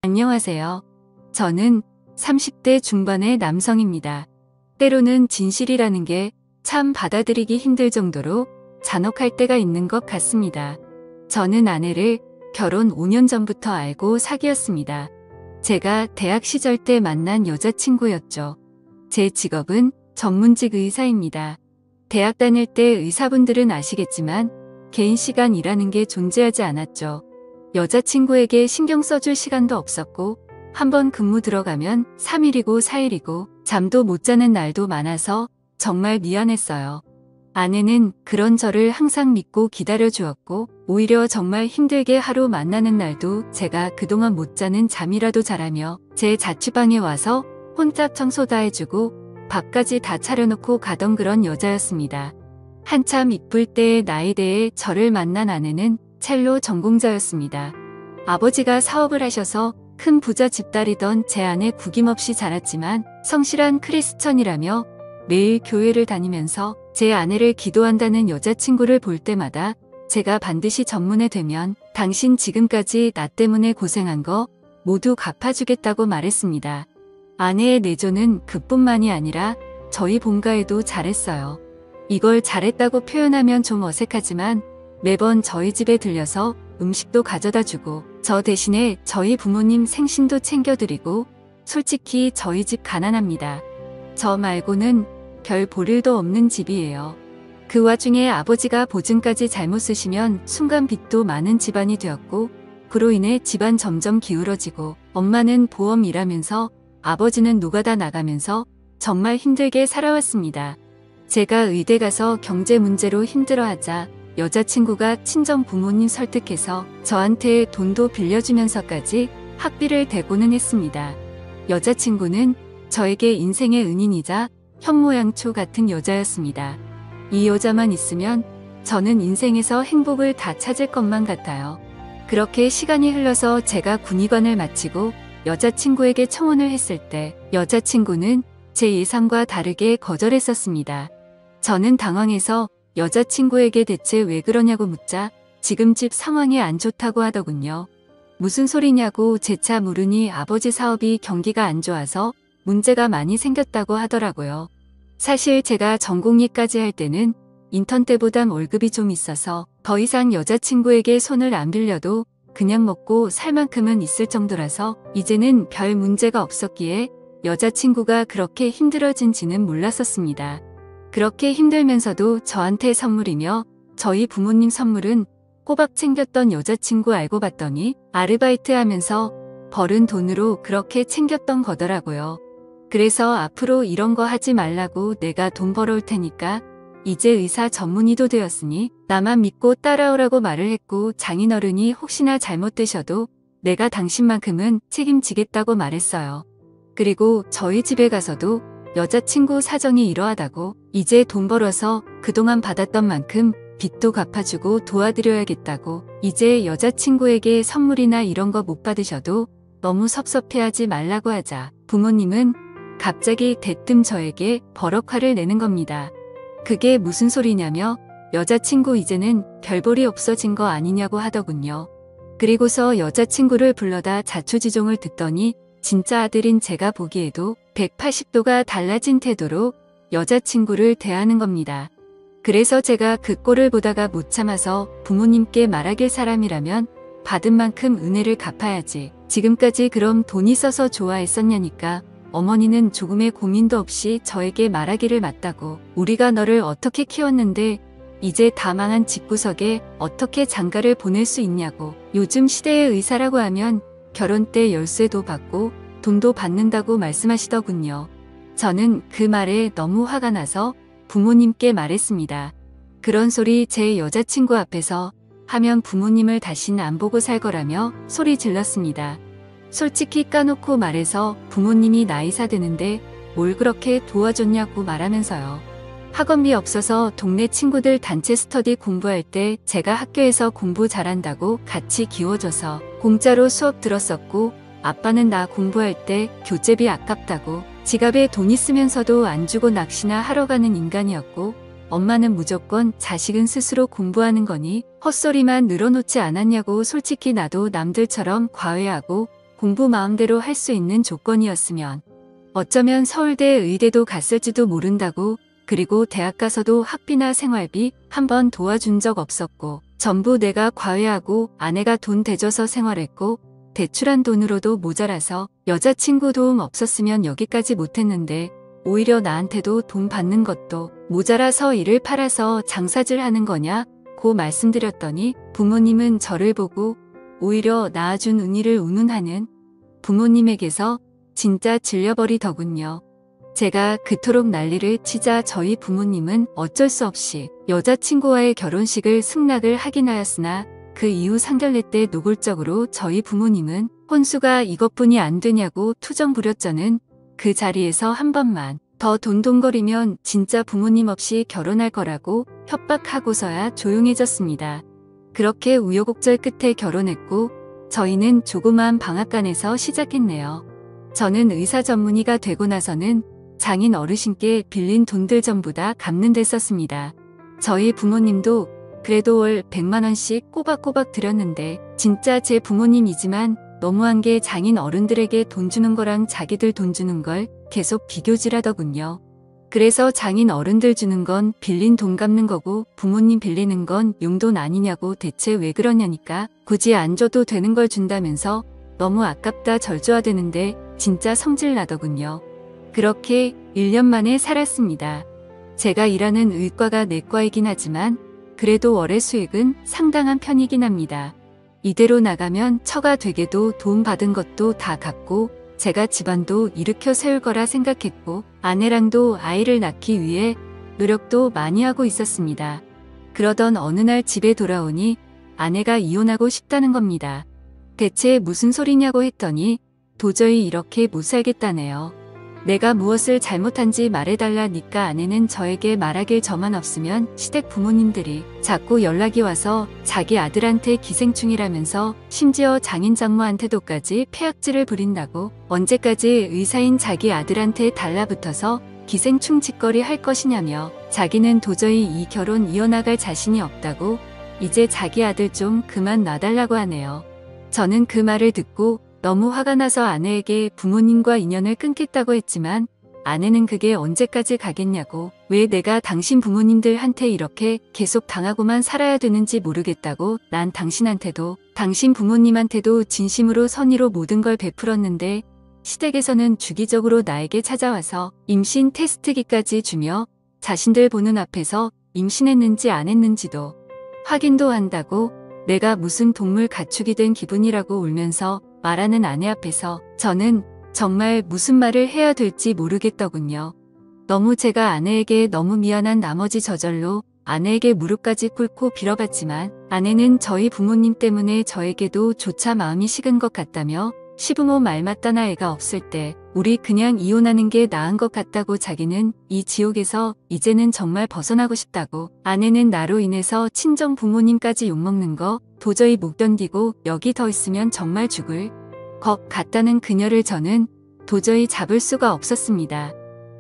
안녕하세요. 저는 30대 중반의 남성입니다. 때로는 진실이라는 게 참 받아들이기 힘들 정도로 잔혹할 때가 있는 것 같습니다. 저는 아내를 결혼 5년 전부터 알고 사귀었습니다. 제가 대학 시절 때 만난 여자친구였죠. 제 직업은 전문직 의사입니다. 대학 다닐 때 의사분들은 아시겠지만 개인 시간이라는 게 존재하지 않았죠. 여자친구에게 신경 써줄 시간도 없었고 한번 근무 들어가면 3일이고 4일이고 잠도 못 자는 날도 많아서 정말 미안했어요. 아내는 그런 저를 항상 믿고 기다려주었고 오히려 정말 힘들게 하루 만나는 날도 제가 그동안 못 자는 잠이라도 자라며 제 자취방에 와서 혼자 청소 다 해주고 밥까지 다 차려놓고 가던 그런 여자였습니다. 한참 이쁠 때의 나이대에 저를 만난 아내는 첼로 전공자였습니다. 아버지가 사업을 하셔서 큰 부자 집딸이던 제 아내 구김없이 자랐지만 성실한 크리스천이라며 매일 교회를 다니면서 제 아내를 기도한다는 여자친구를 볼 때마다 제가 반드시 전문에 되면 당신 지금까지 나 때문에 고생한 거 모두 갚아주겠다고 말했습니다. 아내의 내조는 그뿐만이 아니라 저희 본가에도 잘했어요. 이걸 잘했다고 표현하면 좀 어색하지만 매번 저희 집에 들려서 음식도 가져다 주고 저 대신에 저희 부모님 생신도 챙겨드리고 솔직히 저희 집 가난합니다. 저 말고는 별 볼 일도 없는 집이에요. 그 와중에 아버지가 보증까지 잘못 쓰시면 순간 빚도 많은 집안이 되었고 그로 인해 집안 점점 기울어지고 엄마는 보험 일하면서 아버지는 노가다 나가면서 정말 힘들게 살아왔습니다. 제가 의대 가서 경제 문제로 힘들어하자 여자친구가 친정 부모님 설득해서 저한테 돈도 빌려주면서까지 학비를 대고는 했습니다. 여자친구는 저에게 인생의 은인이자 현모양초 같은 여자였습니다. 이 여자만 있으면 저는 인생에서 행복을 다 찾을 것만 같아요. 그렇게 시간이 흘러서 제가 군의관을 마치고 여자친구에게 청혼을 했을 때 여자친구는 제 예상과 다르게 거절했었습니다. 저는 당황해서 여자친구에게 대체 왜 그러냐고 묻자 지금 집 상황이 안 좋다고 하더군요. 무슨 소리냐고 재차 물으니 아버지 사업이 경기가 안 좋아서 문제가 많이 생겼다고 하더라고요. 사실 제가 전공의까지 할 때는 인턴 때보단 월급이 좀 있어서 더 이상 여자친구에게 손을 안 빌려도 그냥 먹고 살 만큼은 있을 정도라서 이제는 별 문제가 없었기에 여자친구가 그렇게 힘들어진지는 몰랐었습니다. 그렇게 힘들면서도 저한테 선물이며 저희 부모님 선물은 꼬박 챙겼던 여자친구 알고 봤더니 아르바이트 하면서 벌은 돈으로 그렇게 챙겼던 거더라고요. 그래서 앞으로 이런 거 하지 말라고 내가 돈 벌어올 테니까 이제 의사 전문의도 되었으니 나만 믿고 따라오라고 말을 했고 장인어른이 혹시나 잘못되셔도 내가 당신만큼은 책임지겠다고 말했어요. 그리고 저희 집에 가서도 여자친구 사정이 이러하다고 이제 돈 벌어서 그동안 받았던 만큼 빚도 갚아주고 도와드려야겠다고 이제 여자친구에게 선물이나 이런 거 못 받으셔도 너무 섭섭해하지 말라고 하자 부모님은 갑자기 대뜸 저에게 버럭화를 내는 겁니다. 그게 무슨 소리냐며 여자친구 이제는 별볼이 없어진 거 아니냐고 하더군요. 그리고서 여자친구를 불러다 자초지종을 듣더니 진짜 아들인 제가 보기에도 180도가 달라진 태도로 여자친구를 대하는 겁니다. 그래서 제가 그 꼴을 보다가 못 참아서 부모님께 말하길 사람이라면 받은 만큼 은혜를 갚아야지. 지금까지 그럼 돈 있어서 좋아했었냐니까 어머니는 조금의 고민도 없이 저에게 말하기를 맞다고 우리가 너를 어떻게 키웠는데 이제 다 망한 집구석에 어떻게 장가를 보낼 수 있냐고 요즘 시대의 의사라고 하면 결혼 때 열쇠도 받고 돈도 받는다고 말씀하시더군요. 저는 그 말에 너무 화가 나서 부모님께 말했습니다. 그런 소리 제 여자친구 앞에서 하면 부모님을 다시는 안 보고 살 거라며 소리 질렀습니다. 솔직히 까놓고 말해서 부모님이 나이사 드는데 뭘 그렇게 도와줬냐고 말하면서요. 학원비 없어서 동네 친구들 단체 스터디 공부할 때 제가 학교에서 공부 잘한다고 같이 기워줘서 공짜로 수업 들었었고 아빠는 나 공부할 때 교재비 아깝다고 지갑에 돈 있으면서도 안 주고 낚시나 하러 가는 인간이었고 엄마는 무조건 자식은 스스로 공부하는 거니 헛소리만 늘어놓지 않았냐고 솔직히 나도 남들처럼 과외하고 공부 마음대로 할 수 있는 조건이었으면 어쩌면 서울대 의대도 갔을지도 모른다고. 그리고 대학 가서도 학비나 생활비 한 번 도와준 적 없었고 전부 내가 과외하고 아내가 돈 대줘서 생활했고 대출한 돈으로도 모자라서 여자친구 도움 없었으면 여기까지 못했는데 오히려 나한테도 돈 받는 것도 모자라서 이를 팔아서 장사질 하는 거냐고 말씀드렸더니 부모님은 저를 보고 오히려 낳아준 은희를 운운하는 부모님에게서 진짜 질려버리더군요. 제가 그토록 난리를 치자 저희 부모님은 어쩔 수 없이 여자친구와의 결혼식을 승낙을 하긴 하였으나 그 이후 상견례 때 노골적으로 저희 부모님은 혼수가 이것뿐이 안 되냐고 투정 부렸저는 그 자리에서 한 번만 더 돈돈거리면 진짜 부모님 없이 결혼할 거라고 협박하고서야 조용해졌습니다. 그렇게 우여곡절 끝에 결혼했고 저희는 조그마한 방앗간에서 시작했네요. 저는 의사 전문의가 되고 나서는 장인 어르신께 빌린 돈들 전부 다 갚는 데 썼습니다. 저희 부모님도 그래도 월 100만 원씩 꼬박꼬박 드렸는데 진짜 제 부모님이지만 너무한 게 장인 어른들에게 돈 주는 거랑 자기들 돈 주는 걸 계속 비교질하더군요. 그래서 장인 어른들 주는 건 빌린 돈 갚는 거고 부모님 빌리는 건 용돈 아니냐고 대체 왜 그러냐니까 굳이 안 줘도 되는 걸 준다면서 너무 아깝다 절조하대는데 진짜 성질 나더군요. 그렇게 1년 만에 살았습니다. 제가 일하는 의과가 내과이긴 하지만 그래도 월의 수익은 상당한 편이긴 합니다. 이대로 나가면 처가 되게도 도움 받은 것도 다 갚고 제가 집안도 일으켜 세울 거라 생각했고 아내랑도 아이를 낳기 위해 노력도 많이 하고 있었습니다. 그러던 어느 날 집에 돌아오니 아내가 이혼하고 싶다는 겁니다. 대체 무슨 소리냐고 했더니 도저히 이렇게 못 살겠다네요. 내가 무엇을 잘못한지 말해달라니까 아내는 저에게 말하길 저만 없으면 시댁 부모님들이 자꾸 연락이 와서 자기 아들한테 기생충이라면서 심지어 장인 장모한테도까지 폐악질을 부린다고 언제까지 의사인 자기 아들한테 달라붙어서 기생충 짓거리 할 것이냐며 자기는 도저히 이 결혼 이어나갈 자신이 없다고 이제 자기 아들 좀 그만 놔달라고 하네요. 저는 그 말을 듣고 너무 화가 나서 아내에게 부모님과 인연을 끊겠다고 했지만 아내는 그게 언제까지 가겠냐고 왜 내가 당신 부모님들한테 이렇게 계속 당하고만 살아야 되는지 모르겠다고 난 당신한테도 당신 부모님한테도 진심으로 선의로 모든 걸 베풀었는데 시댁에서는 주기적으로 나에게 찾아와서 임신 테스트기까지 주며 자신들 보는 앞에서 임신했는지 안 했는지도 확인도 한다고 내가 무슨 동물 가축이 된 기분이라고 울면서 말하는 아내 앞에서 저는 정말 무슨 말을 해야 될지 모르겠더군요. 너무 제가 아내에게 너무 미안한 나머지 저절로 아내에게 무릎까지 꿇고 빌어봤지만 아내는 저희 부모님 때문에 저에게도 조차 마음이 식은 것 같다며 시부모 말 맞다나 애가 없을 때 우리 그냥 이혼하는 게 나은 것 같다고 자기는 이 지옥에서 이제는 정말 벗어나고 싶다고 아내는 나로 인해서 친정 부모님까지 욕먹는 거 도저히 못 견디고 여기 더 있으면 정말 죽을 것 같다는 그녀를 저는 도저히 잡을 수가 없었습니다.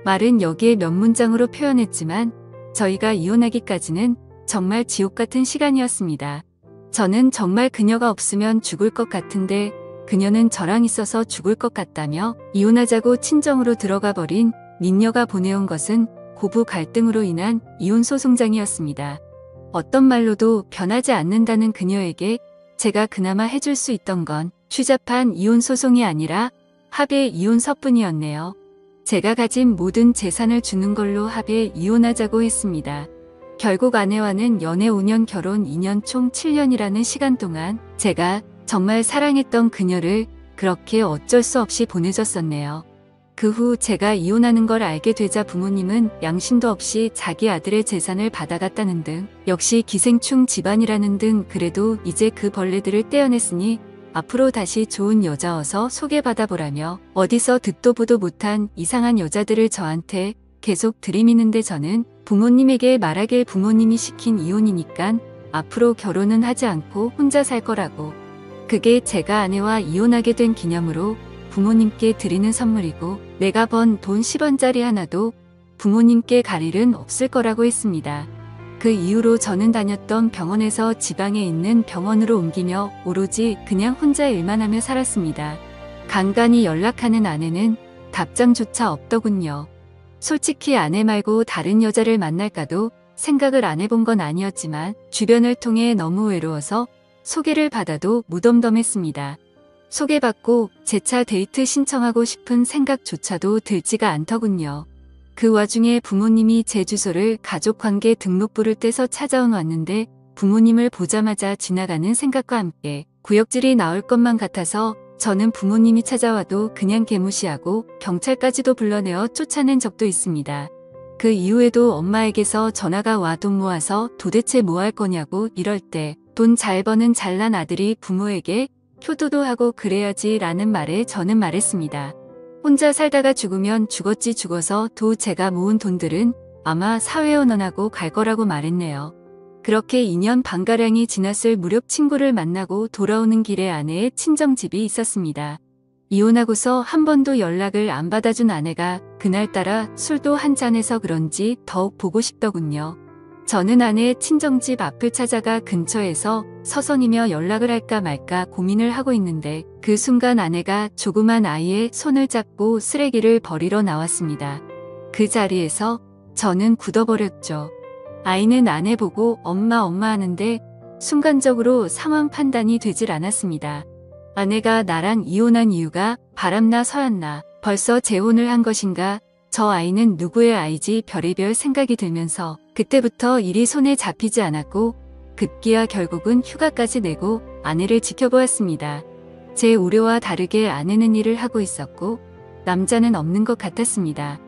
말은 여기에 몇 문장으로 표현했지만 저희가 이혼하기까지는 정말 지옥 같은 시간이었습니다. 저는 정말 그녀가 없으면 죽을 것 같은데 그녀는 저랑 있어서 죽을 것 같다며 이혼하자고 친정으로 들어가 버린 닌녀가 보내온 것은 고부 갈등으로 인한 이혼 소송장이었습니다. 어떤 말로도 변하지 않는다는 그녀에게 제가 그나마 해줄 수 있던 건 추잡한 이혼 소송이 아니라 합의 이혼서뿐이었네요. 제가 가진 모든 재산을 주는 걸로 합의 이혼하자고 했습니다. 결국 아내와는 연애 5년 결혼 2년 총 7년이라는 시간 동안 제가 정말 사랑했던 그녀를 그렇게 어쩔 수 없이 보내줬었네요. 그 후 제가 이혼하는 걸 알게 되자 부모님은 양심도 없이 자기 아들의 재산을 받아갔다는 등 역시 기생충 집안이라는 등 그래도 이제 그 벌레들을 떼어냈으니 앞으로 다시 좋은 여자어서 소개받아보라며 어디서 듣도 보도 못한 이상한 여자들을 저한테 계속 들이미는데 저는 부모님에게 말하길 부모님이 시킨 이혼이니깐 앞으로 결혼은 하지 않고 혼자 살 거라고. 그게 제가 아내와 이혼하게 된 기념으로 부모님께 드리는 선물이고 내가 번 돈 10원짜리 하나도 부모님께 갈 일은 없을 거라고 했습니다. 그 이후로 저는 다녔던 병원에서 지방에 있는 병원으로 옮기며 오로지 그냥 혼자 일만 하며 살았습니다. 간간히 연락하는 아내는 답장조차 없더군요. 솔직히 아내 말고 다른 여자를 만날까도 생각을 안 해본 건 아니었지만 주변을 통해 너무 외로워서 소개를 받아도 무덤덤했습니다. 소개받고 재차 데이트 신청하고 싶은 생각조차도 들지가 않더군요. 그 와중에 부모님이 제 주소를 가족관계 등록부를 떼서 찾아온 왔는데 부모님을 보자마자 지나가는 생각과 함께 구역질이 나올 것만 같아서 저는 부모님이 찾아와도 그냥 개무시하고 경찰까지도 불러내어 쫓아낸 적도 있습니다. 그 이후에도 엄마에게서 전화가 와 돈 모아서 도대체 뭐 할 거냐고 이럴 때 돈 잘 버는 잘난 아들이 부모에게 효도도 하고 그래야지 라는 말에 저는 말했습니다. 혼자 살다가 죽으면 죽었지 죽어서 도 제가 모은 돈들은 아마 사회원원하고 갈 거라고 말했네요. 그렇게 2년 반가량이 지났을 무렵 친구를 만나고 돌아오는 길에 아내의 친정집이 있었습니다. 이혼하고서 한 번도 연락을 안 받아준 아내가 그날따라 술도 한잔해서 그런지 더욱 보고 싶더군요. 저는 아내의 친정집 앞을 찾아가 근처에서 서성이며 연락을 할까 말까 고민을 하고 있는데 그 순간 아내가 조그만 아이의 손을 잡고 쓰레기를 버리러 나왔습니다. 그 자리에서 저는 굳어버렸죠. 아이는 아내 보고 엄마 하는데 순간적으로 상황 판단이 되질 않았습니다. 아내가 나랑 이혼한 이유가 바람나 서였나 벌써 재혼을 한 것인가 저 아이는 누구의 아이지 별의별 생각이 들면서 그때부터 일이 손에 잡히지 않았고 급기야 결국은 휴가까지 내고 아내를 지켜보았습니다. 제 우려와 다르게 아내는 일을 하고 있었고 남자는 없는 것 같았습니다.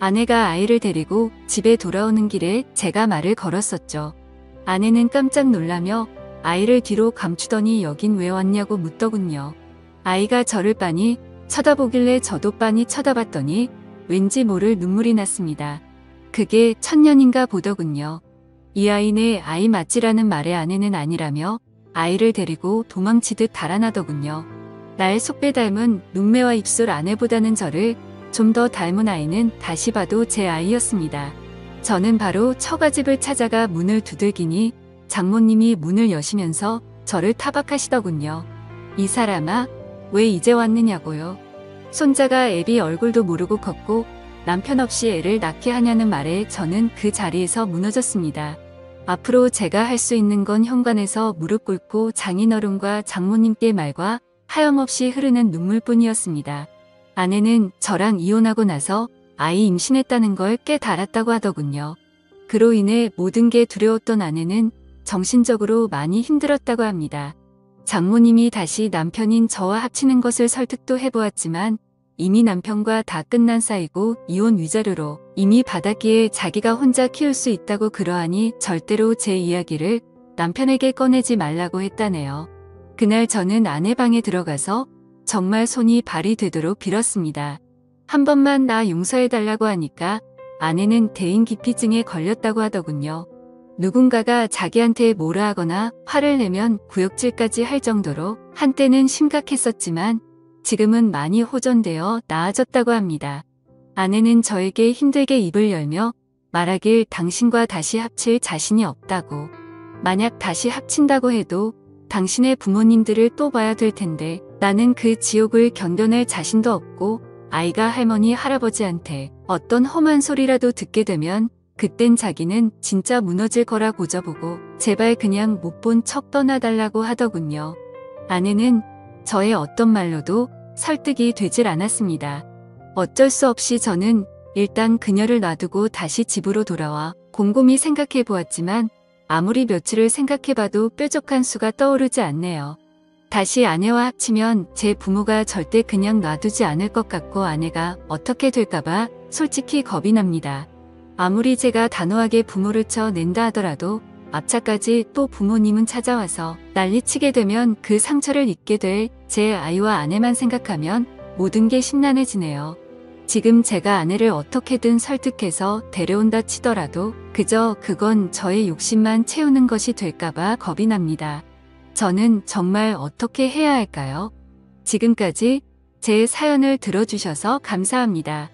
아내가 아이를 데리고 집에 돌아오는 길에 제가 말을 걸었었죠. 아내는 깜짝 놀라며 아이를 뒤로 감추더니 여긴 왜 왔냐고 묻더군요. 아이가 저를 빤히 쳐다보길래 저도 빤히 쳐다봤더니 왠지 모를 눈물이 났습니다. 그게 천년인가 보더군요. 이 아이네 아이 맞지라는 말에 아내는 아니라며 아이를 데리고 도망치듯 달아나더군요. 날 속배 닮은 눈매와 입술 아내보다는 저를 좀 더 닮은 아이는 다시 봐도 제 아이였습니다. 저는 바로 처가집을 찾아가 문을 두들기니 장모님이 문을 여시면서 저를 타박하시더군요. 이 사람아, 왜 이제 왔느냐고요. 손자가 애비 얼굴도 모르고 컸고 남편 없이 애를 낳게 하냐는 말에 저는 그 자리에서 무너졌습니다. 앞으로 제가 할 수 있는 건 현관에서 무릎 꿇고 장인어른과 장모님께 말과 하염없이 흐르는 눈물뿐이었습니다. 아내는 저랑 이혼하고 나서 아이 임신했다는 걸 깨달았다고 하더군요. 그로 인해 모든 게 두려웠던 아내는 정신적으로 많이 힘들었다고 합니다. 장모님이 다시 남편인 저와 합치는 것을 설득도 해보았지만 이미 남편과 다 끝난 사이고 이혼 위자료로 이미 받았기에 자기가 혼자 키울 수 있다고 그러하니 절대로 제 이야기를 남편에게 꺼내지 말라고 했다네요. 그날 저는 아내 방에 들어가서 정말 손이 발이 되도록 빌었습니다. 한 번만 나 용서해달라고 하니까 아내는 대인기피증에 걸렸다고 하더군요. 누군가가 자기한테 뭐라 하거나 화를 내면 구역질까지 할 정도로 한때는 심각했었지만 지금은 많이 호전되어 나아졌다고 합니다. 아내는 저에게 힘들게 입을 열며 말하길 당신과 다시 합칠 자신이 없다고. 만약 다시 합친다고 해도 당신의 부모님들을 또 봐야 될 텐데 나는 그 지옥을 견뎌낼 자신도 없고 아이가 할머니 할아버지한테 어떤 험한 소리라도 듣게 되면 그땐 자기는 진짜 무너질 거라 고져보고 제발 그냥 못 본 척 떠나달라고 하더군요. 아내는 저의 어떤 말로도 설득이 되질 않았습니다. 어쩔 수 없이 저는 일단 그녀를 놔두고 다시 집으로 돌아와 곰곰이 생각해 보았지만 아무리 며칠을 생각해봐도 뾰족한 수가 떠오르지 않네요. 다시 아내와 합치면 제 부모가 절대 그냥 놔두지 않을 것 같고 아내가 어떻게 될까봐 솔직히 겁이 납니다. 아무리 제가 단호하게 부모를 쳐낸다 하더라도 앞차까지 또 부모님은 찾아와서 난리치게 되면 그 상처를 입게 될 제 아이와 아내만 생각하면 모든 게 심란해지네요. 지금 제가 아내를 어떻게든 설득해서 데려온다 치더라도 그저 그건 저의 욕심만 채우는 것이 될까봐 겁이 납니다. 저는 정말 어떻게 해야 할까요? 지금까지 제 사연을 들어주셔서 감사합니다.